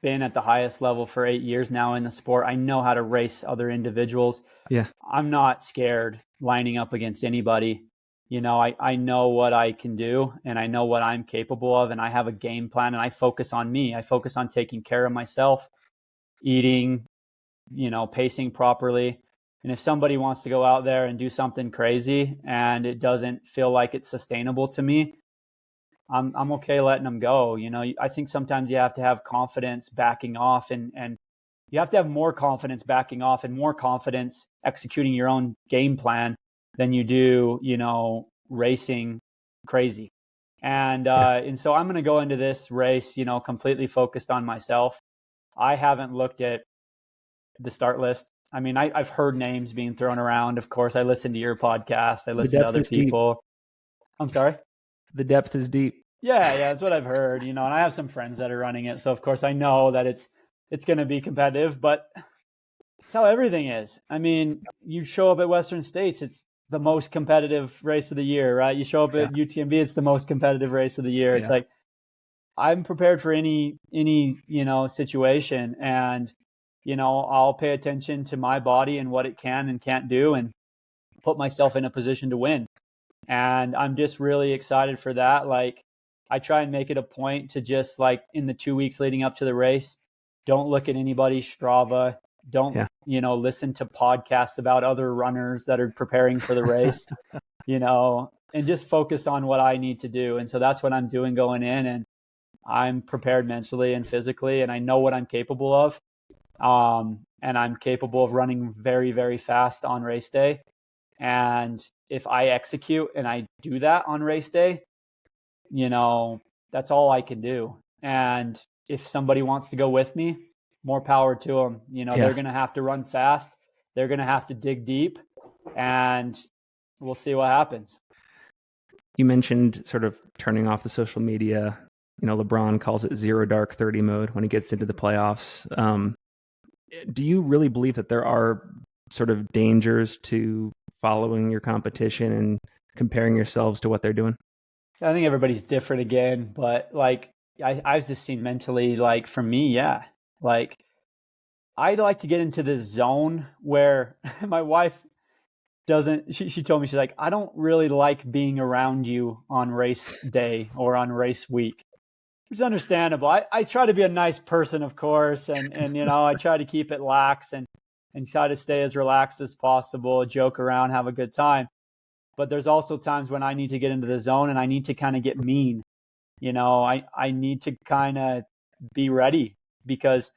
been at the highest level for 8 years now in the sport. I know how to race other individuals. Yeah. I'm not scared lining up against anybody. You know, I know what I can do and I know what I'm capable of and I have a game plan and I focus on me. I focus on taking care of myself, eating, pacing properly. And if somebody wants to go out there and do something crazy and it doesn't feel like it's sustainable to me, I'm okay letting them go. I think sometimes you have to have confidence backing off, and you have to have more confidence backing off and more confidence executing your own game plan than you do, racing crazy. And so I'm going to go into this race, completely focused on myself. I haven't looked at the start list. I mean, I've heard names being thrown around. Of course, I listen to your podcast. I listen to other people. Deep. I'm sorry? The depth is deep. Yeah, that's what I've heard, and I have some friends that are running it. So of course I know that it's going to be competitive, but it's how everything is. I mean, you show up at Western States, it's the most competitive race of the year, right? You show up at UTMB, it's the most competitive race of the year. It's like, I'm prepared for any situation, and I'll pay attention to my body and what it can and can't do, and put myself in a position to win. And I'm just really excited for that. Like, I try and make it a point to just, like, in the 2 weeks leading up to the race, don't look at anybody's Strava. Don't, listen to podcasts about other runners that are preparing for the race, and just focus on what I need to do. And so that's what I'm doing going in. And I'm prepared mentally and physically, and I know what I'm capable of. And I'm capable of running very, very fast on race day. And if I execute and I do that on race day, that's all I can do. And if somebody wants to go with me, more power to them. They're going to have to run fast. They're going to have to dig deep, and we'll see what happens. You mentioned sort of turning off the social media. LeBron calls it 0 dark 30 mode when he gets into the playoffs. Do you really believe that there are sort of dangers to following your competition and comparing yourselves to what they're doing? I think everybody's different again, but like I've just seen mentally, like for me, like I'd like to get into this zone where my wife doesn't, she told me, she's like, I don't really like being around you on race day or on race week. Which is understandable. I try to be a nice person, of course, and I try to keep it lax and try to stay as relaxed as possible, joke around, have a good time. But there's also times when I need to get into the zone and I need to kind of get mean. I need to kind of be ready, because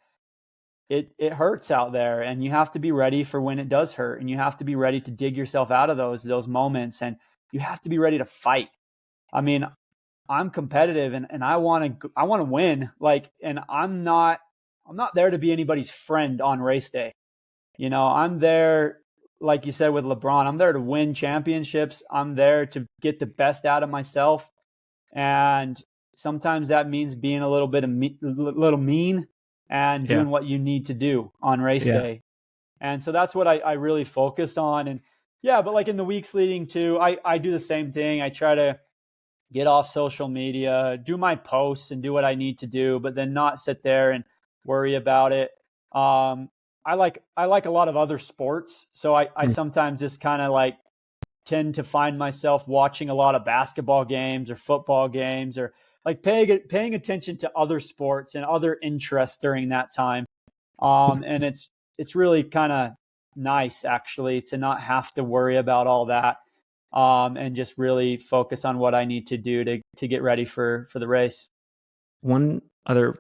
it hurts out there, and you have to be ready for when it does hurt, and you have to be ready to dig yourself out of those moments, and you have to be ready to fight. I mean, I'm competitive and I want to win. Like, and I'm not there to be anybody's friend on race day. I'm there, like you said with LeBron, I'm there to win championships. I'm there to get the best out of myself. And sometimes that means being a little bit little mean and doing what you need to do on race day. And so that's what I really focus on. And but like in the weeks leading to, I do the same thing. I try to get off social media, do my posts and do what I need to do, but then not sit there and worry about it. I like a lot of other sports. So I sometimes just kind of like tend to find myself watching a lot of basketball games or football games, or like paying attention to other sports and other interests during that time. And it's really kind of nice, actually, to not have to worry about all that. And just really focus on what I need to do to get ready for the race. One other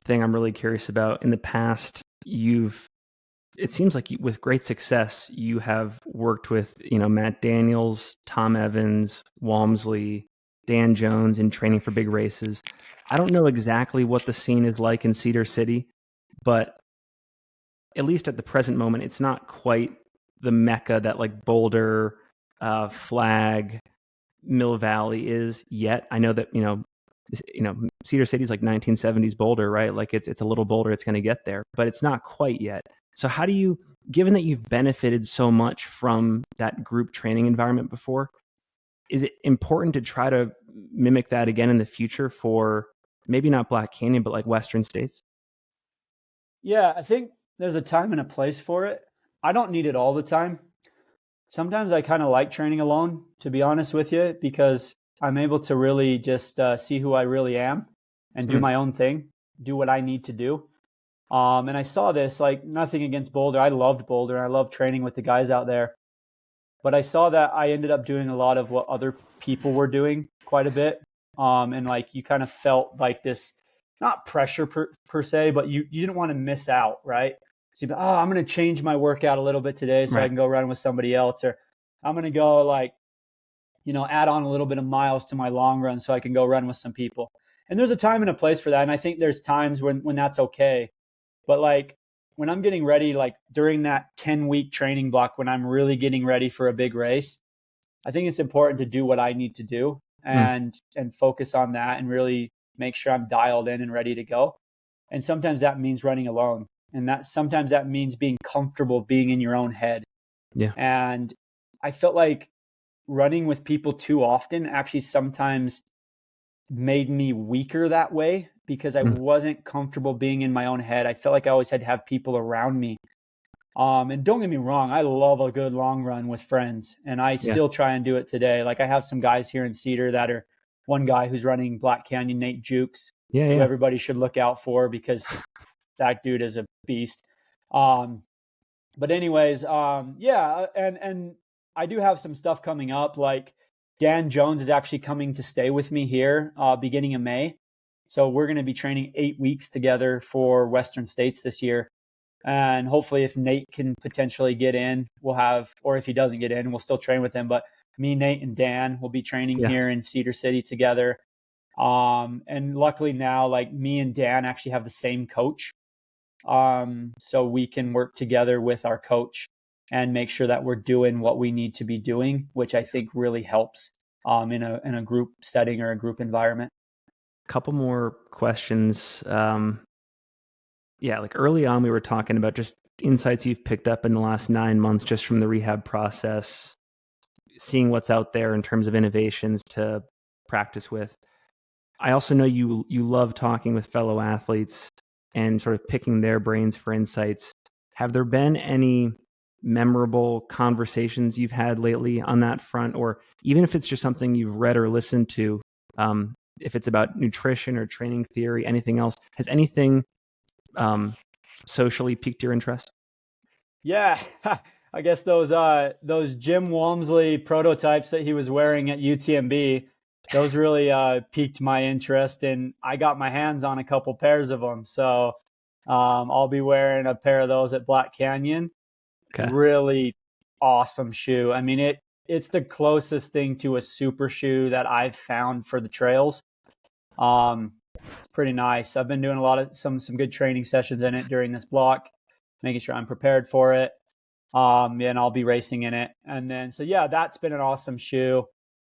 thing I'm really curious about, in the past, it seems like with great success, you have worked with, Matt Daniels, Tom Evans, Walmsley, Dan Jones in training for big races. I don't know exactly what the scene is like in Cedar City, but at least at the present moment, it's not quite the mecca that like Boulder, Flag, Mill Valley is yet. I know that Cedar City's like 1970s Boulder, right? Like it's a little Boulder. It's going to get there, but it's not quite yet. So how do you, given that you've benefited so much from that group training environment before, is it important to try to mimic that again in the future for maybe not Black Canyon, but like Western States? Yeah, I think there's a time and a place for it. I don't need it all the time. Sometimes I kind of like training alone, to be honest with you, because I'm able to really just see who I really am and do my own thing, do what I need to do. And I saw this, like, nothing against Boulder. I loved Boulder. I loved training with the guys out there. But I saw that I ended up doing a lot of what other people were doing quite a bit. And like, you kind of felt like this, not pressure per se, but you didn't want to miss out, right? So you'd be, I'm going to change my workout a little bit today so I can go run with somebody else, or I'm going to go, like, add on a little bit of miles to my long run so I can go run with some people. And there's a time and a place for that. And I think there's times when that's okay. But like, when I'm getting ready, like during that 10-week training block, when I'm really getting ready for a big race, I think it's important to do what I need to do and focus on that and really make sure I'm dialed in and ready to go. And sometimes that means running alone. And sometimes that means being comfortable being in your own head. Yeah. And I felt like running with people too often actually sometimes made me weaker that way, because I wasn't comfortable being in my own head. I felt like I always had to have people around me. And don't get me wrong, I love a good long run with friends, and I still try and do it today. Like, I have some guys here in Cedar that are, one guy who's running Black Canyon, Nate Jukes, who everybody should look out for, because that dude is a beast. But anyways, and I do have some stuff coming up. Like, Dan Jones is actually coming to stay with me here beginning of May. So we're going to be training 8 weeks together for Western States this year. And hopefully, if Nate can potentially get in, we'll have, or if he doesn't get in, we'll still train with him. But me, Nate, and Dan will be training here in Cedar City together. And luckily now, like, me and Dan actually have the same coach. So we can work together with our coach and make sure that we're doing what we need to be doing, which I think really helps in a group setting or a group environment. A couple more questions. Like early on, we were talking about just insights you've picked up in the last 9 months just from the rehab process, seeing what's out there in terms of innovations to practice with. I also know you love talking with fellow athletes and sort of picking their brains for insights. Have there been any memorable conversations you've had lately on that front, or even if it's just something you've read or listened to, if it's about nutrition or training theory, anything else, has anything socially piqued your interest? Yeah, I guess those Jim Walmsley prototypes that he was wearing at UTMB, those really piqued my interest, and I got my hands on a couple pairs of them. So I'll be wearing a pair of those at Black Canyon. Okay. Really awesome shoe. I mean, it's the closest thing to a super shoe that I've found for the trails. It's pretty nice. I've been doing a lot of some good training sessions in it during this block, making sure I'm prepared for it. And I'll be racing in it. And then, so yeah, that's been an awesome shoe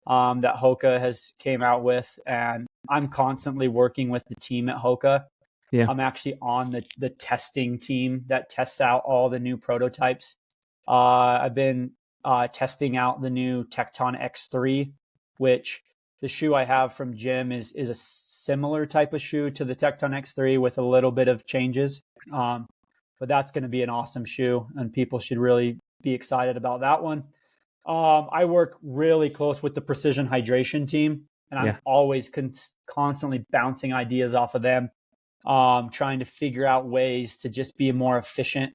that Hoka has came out with. And I'm constantly working with the team at Hoka. Yeah. I'm actually on the testing team that tests out all the new prototypes. I've been testing out the new Tecton X3, which the shoe I have from Jim is a similar type of shoe to the Tecton X3 with a little bit of changes. But that's going to be an awesome shoe, and people should really be excited about that one. I work really close with the Precision Hydration team, and I'm always constantly bouncing ideas off of them. Trying to figure out ways to just be more efficient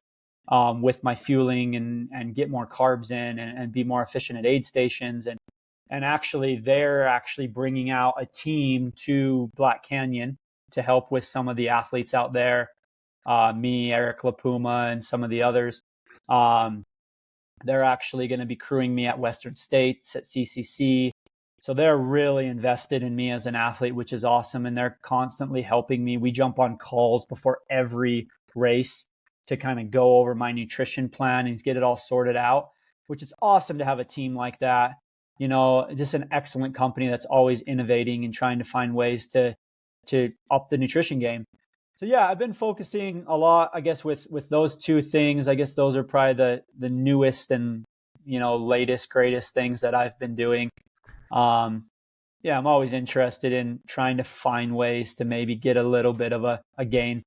with my fueling and get more carbs in and be more efficient at aid stations. And actually, they're actually bringing out a team to Black Canyon to help with some of the athletes out there. Me, Eric LaPuma, and some of the others. They're actually going to be crewing me at Western States, at CCC. So they're really invested in me as an athlete, which is awesome. And they're constantly helping me. We jump on calls before every race to kind of go over my nutrition plan and get it all sorted out, which is awesome to have a team like that. Just an excellent company that's always innovating and trying to find ways to up the nutrition game. So yeah, I've been focusing a lot, I guess, with those two things. I guess those are probably the newest and, latest, greatest things that I've been doing. I'm always interested in trying to find ways to maybe get a little bit of a gain.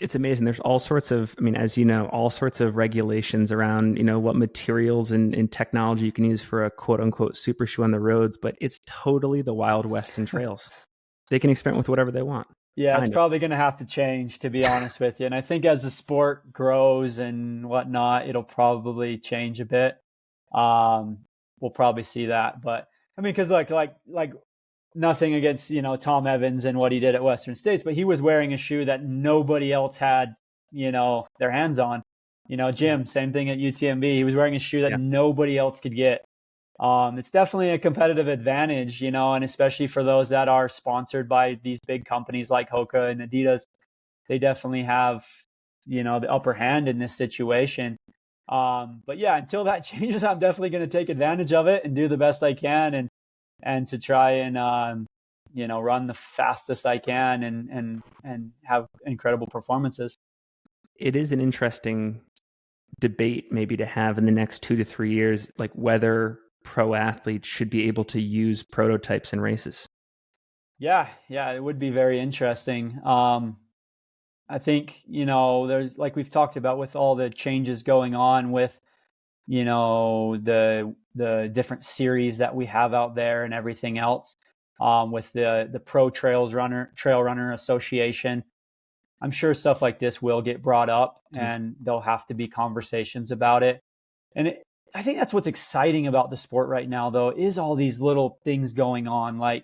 It's amazing. There's all sorts of, as you know, all sorts of regulations around, what materials and technology you can use for a quote unquote super shoe on the roads, but it's totally the Wild West in trails. They can experiment with whatever they want. Yeah, it's kind of. probably going to have to change, to be honest with you. And I think as the sport grows and whatnot, it'll probably change a bit. Um, we'll probably see that. But I mean, because like nothing against, Tom Evans and what he did at Western States, but he was wearing a shoe that nobody else had, their hands on. Yeah. Jim, same thing at UTMB. He was wearing a shoe that Yeah. nobody else could get. It's definitely a competitive advantage, and especially for those that are sponsored by these big companies like Hoka and Adidas, they definitely have, the upper hand in this situation. But yeah, until that changes, I'm definitely going to take advantage of it and do the best I can, and to try and run the fastest I can and have incredible performances. It is an interesting debate maybe to have in the next 2 to 3 years, like whether pro athletes should be able to use prototypes in races. Yeah, it would be very interesting. I think, there's, like we've talked about, with all the changes going on with, the different series that we have out there and everything else, with the Pro Trail Runner Association. I'm sure stuff like this will get brought up, and there'll have to be conversations about it. And I think that's what's exciting about the sport right now, though, is all these little things going on. Like,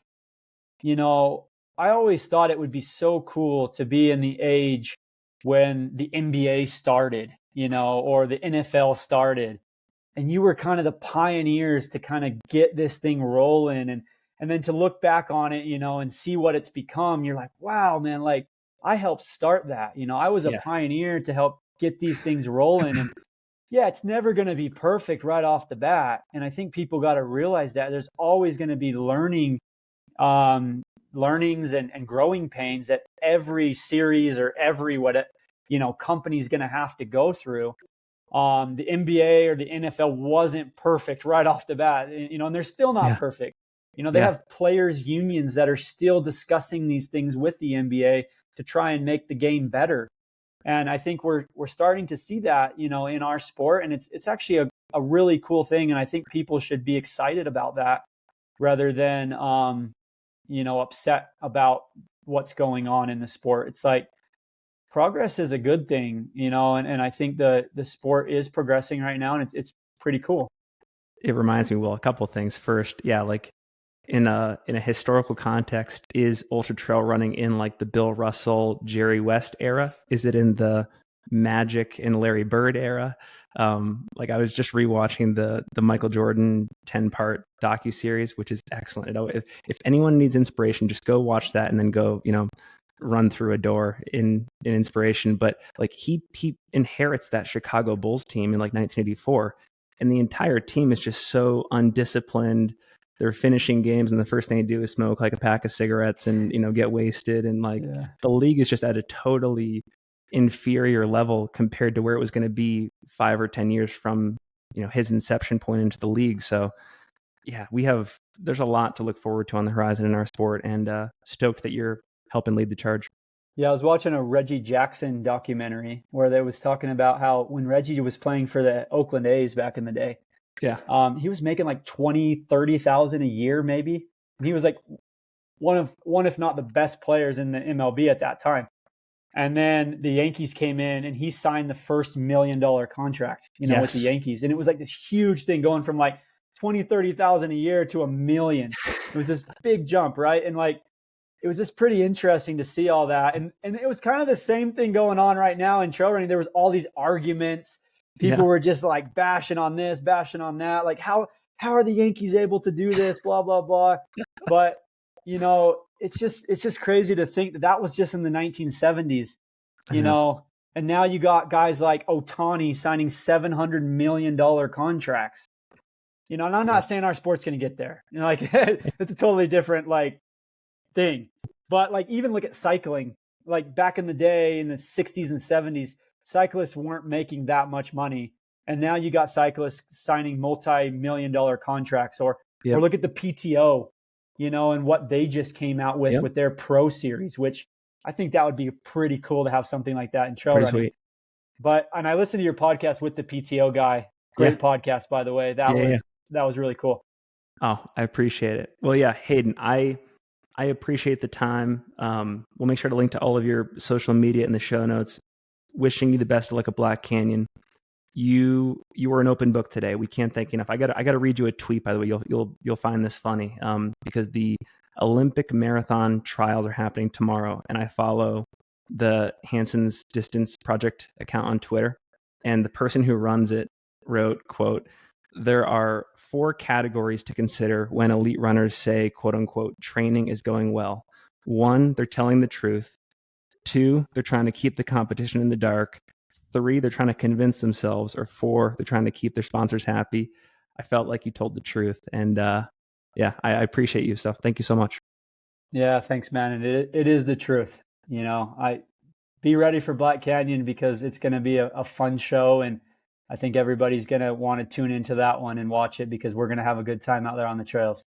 I always thought it would be so cool to be in the age when the NBA started, or the NFL started, and you were kind of the pioneers to kind of get this thing rolling, and then to look back on it, and see what it's become. You're like, wow, man, like I helped start that. I was a Yeah. pioneer to help get these things rolling. And yeah, it's never going to be perfect right off the bat. And I think people got to realize that there's always going to be learnings and growing pains that every series or every company's going to have to go through. The NBA or the NFL wasn't perfect right off the bat, and they're still not Yeah. perfect. They Yeah. have players unions that are still discussing these things with the NBA to try and make the game better. And I think we're starting to see that, in our sport, and it's actually a really cool thing. And I think people should be excited about that rather than upset about what's going on in the sport. It's like progress is a good thing, and I think the sport is progressing right now, and it's pretty cool. It reminds me, well, a couple of things. First, yeah, like in a historical context, is ultra trail running in like the Bill Russell, Jerry West era? Is it in the Magic and Larry Bird era? Like I was just rewatching the Michael Jordan 10-part docuseries, which is excellent. If anyone needs inspiration, just go watch that and then go, run through a door in inspiration. But like he inherits that Chicago Bulls team in like 1984, and the entire team is just so undisciplined. They're finishing games, and the first thing they do is smoke like a pack of cigarettes and get wasted. And like the league is just at a totally inferior level compared to where it was going to be 5 or 10 years from his inception point into the league. So yeah, there's a lot to look forward to on the horizon in our sport, and stoked that you're helping lead the charge. Yeah, I was watching a Reggie Jackson documentary where they was talking about how when Reggie was playing for the Oakland A's back in the day, Yeah. He was making like 20-30,000 a year, maybe. And he was like one if not the best players in the MLB at that time. And then the Yankees came in and he signed the first $1 million contract, with the Yankees. And it was like this huge thing going from like 20-30,000 a year to $1 million. It was this big jump, right? And like, it was just pretty interesting to see all that. And it was kind of the same thing going on right now in trail running. There was all these arguments. People were just like bashing on this, bashing on that. Like, how are the Yankees able to do this? Blah, blah, blah. But, it's just crazy to think that was just in the 1970s, and now you got guys like Ohtani signing $700 million contracts. And I'm not saying our sport's going to get there. Like it's a totally different like thing. But like even look at cycling. Like back in the day in the 60s and 70s, cyclists weren't making that much money. And now you got cyclists signing multi-million-dollar contracts, or look at the PTO, and what they just came out with their pro series, which I think that would be pretty cool to have something like that in trail running. Sweet. And I listened to your podcast with the PTO guy. Great podcast, by the way. That was really cool. Oh, I appreciate it. Well, yeah, Hayden, I I appreciate the time. We'll make sure to link to all of your social media in the show notes. Wishing you the best of luck at Black Canyon. You were an open book today. We can't thank you enough. I got to read you a tweet, by the way. You'll find this funny, because the Olympic marathon trials are happening tomorrow, and I follow the Hanson's Distance Project account on Twitter, and the person who runs it wrote, quote, "There are 4 categories to consider when elite runners say, quote unquote, training is going well. 1, they're telling the truth. 2, they're trying to keep the competition in the dark. 3, they're trying to convince themselves. Or 4, they're trying to keep their sponsors happy." I felt like you told the truth. And yeah, I appreciate you. So thank you so much. Yeah, thanks, man. And it is the truth. I be ready for Black Canyon because it's going to be a fun show. And I think everybody's going to want to tune into that one and watch it because we're going to have a good time out there on the trails.